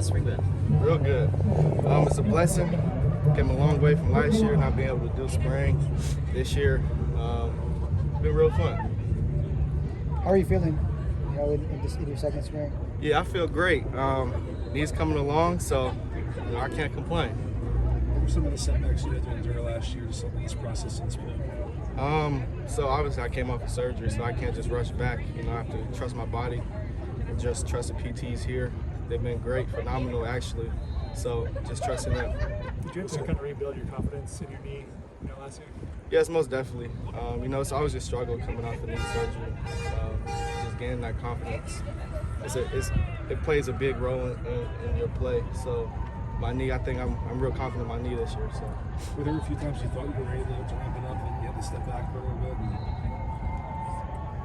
spring been? Real good. It's a blessing. Came a long way from last year, not being able to do spring. This year, been real fun. How are you feeling, in your second spring? Yeah, I feel great. Knee's coming along, so I can't complain. What were some of the setbacks you had to endure last year to some of this process in spring? So obviously I came off of surgery, so I can't just rush back. I have to trust my body and just trust the PTs here. They've been great, phenomenal actually. So just trusting them. Did you have to kind of rebuild your confidence in your knee last year? Yes, most definitely. It's always a struggle coming off of knee surgery. Just gaining that confidence. It plays a big role in your play. So my knee, I think I'm real confident in my knee this year. So. Were there a few times you thought you were ready to ramp it up and you had to step back for a little bit?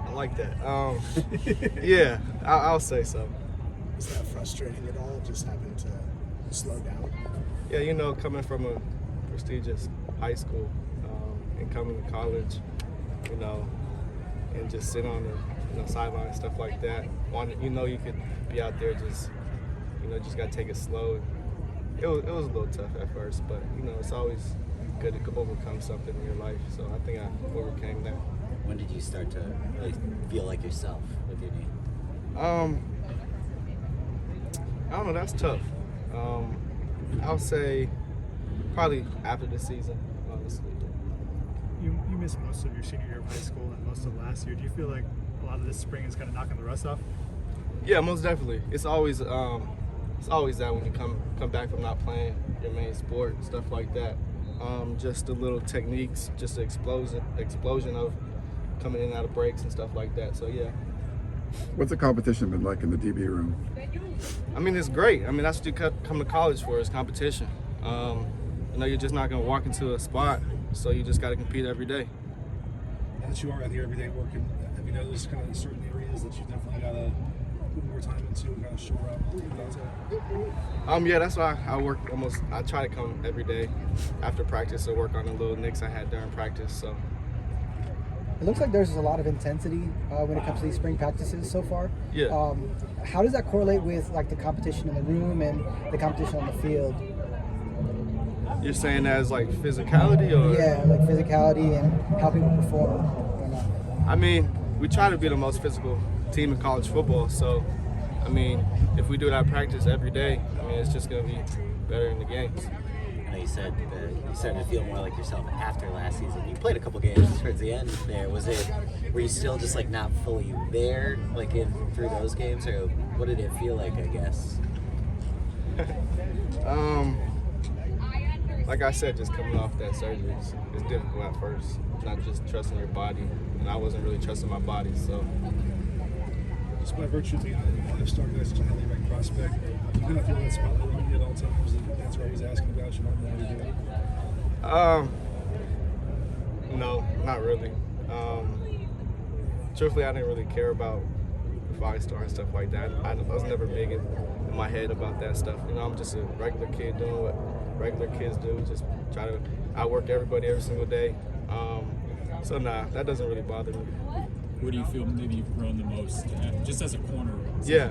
I like that. Yeah, I'll say so. Is that frustrating at all, just having to slow down? Yeah, coming from a prestigious high school and coming to college, and just sit on the sideline and stuff like that. You could be out there just got to take it slow. It was a little tough at first, but it's always good to overcome something in your life. So I think I overcame that. When did you start to really feel like yourself with your knee? I don't know. That's tough. I'll say probably after the season, honestly. You missed most of your senior year of high school and most of last year. Do you feel like a lot of this spring is kind of knocking the rust off? Yeah, most definitely. It's always that when you come back from not playing your main sport, stuff like that. Just the little techniques, just the explosion of coming in and out of breaks and stuff like that. So yeah. What's the competition been like in the DB room? It's great. That's what you come to college for, is competition. You're just not going to walk into a spot, so you just got to compete every day. Now that you are out here every day working, have you noticed kind of certain areas that you definitely got to put more time into and kind of shore up? Yeah, that's why I try to come every day after practice to work on the little nicks I had during practice. So. It looks like there's a lot of intensity when it comes to these spring practices so far. Yeah. How does that correlate with the competition in the room and the competition on the field? You're saying that as physicality, or? Yeah, physicality and how people perform. We try to be the most physical team in college football. So, if we do that practice every day, it's just going to be better in the games. I know you said that you started to feel more like yourself after last season. You played a couple games towards the end there. Were you still just not fully there, through those games, or what did it feel like, I guess? Like I said, just coming off that surgery is difficult at first. Not just trusting your body, and I wasn't really trusting my body, so. Just by virtue of being a 5-star guy, such a highly ranked prospect, do you kind of feel that spotlight on you at all times? That's what I was asking about. You don't know what you're doing. No, not really. Truthfully, I didn't really care about the 5-star and stuff like that. I was never big in my head about that stuff. I'm just a regular kid doing what regular kids do. Just try to outwork everybody every single day. So that doesn't really bother me. Where do you feel maybe you've grown the most, just as a corner? Yeah,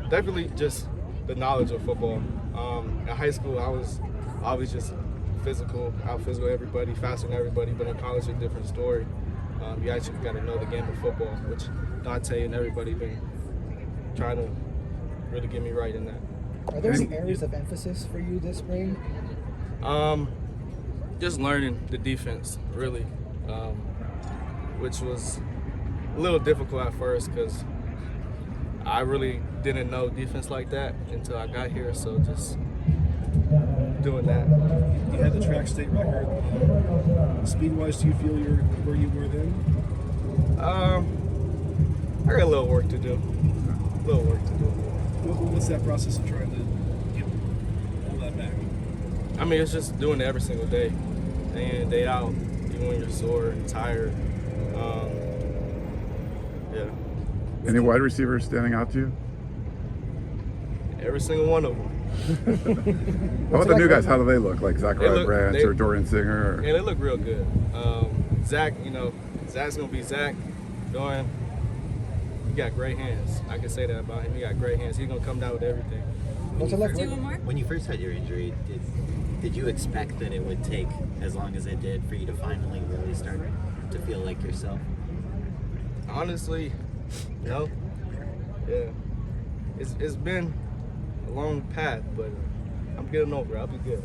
definitely just the knowledge of football. In high school, I was always just out-physical everybody, faster than everybody, but in college, it's a different story. You actually got to know the game of football, which Dante and everybody been trying to really get me right in that. Are there any areas of emphasis for you this spring? Just learning the defense, really, which was a little difficult at first because I really didn't know defense like that until I got here, so just doing that. You had the track state record. Speed-wise, do you feel you're where you were then? I got a little work to do. What's that process of trying to pull that back? It's just doing it every single day in, day out, even when you're sore and tired. Yeah. Any wide receivers standing out to you? Every single one of them. How about the new guys? How do they look? Like Zachariah Branch or Dorian Singer? Yeah, they look real good. Zach, Zach's gonna be Zach. Dorian, got great hands. I can say that about him. He got great hands. He's gonna come down with everything. What's it like? Do one more? When you first had your injury, did you expect that it would take as long as it did for you to finally really start to feel like yourself? Honestly, no. Yeah, it's been a long path, but I'm getting over it. I'll be good.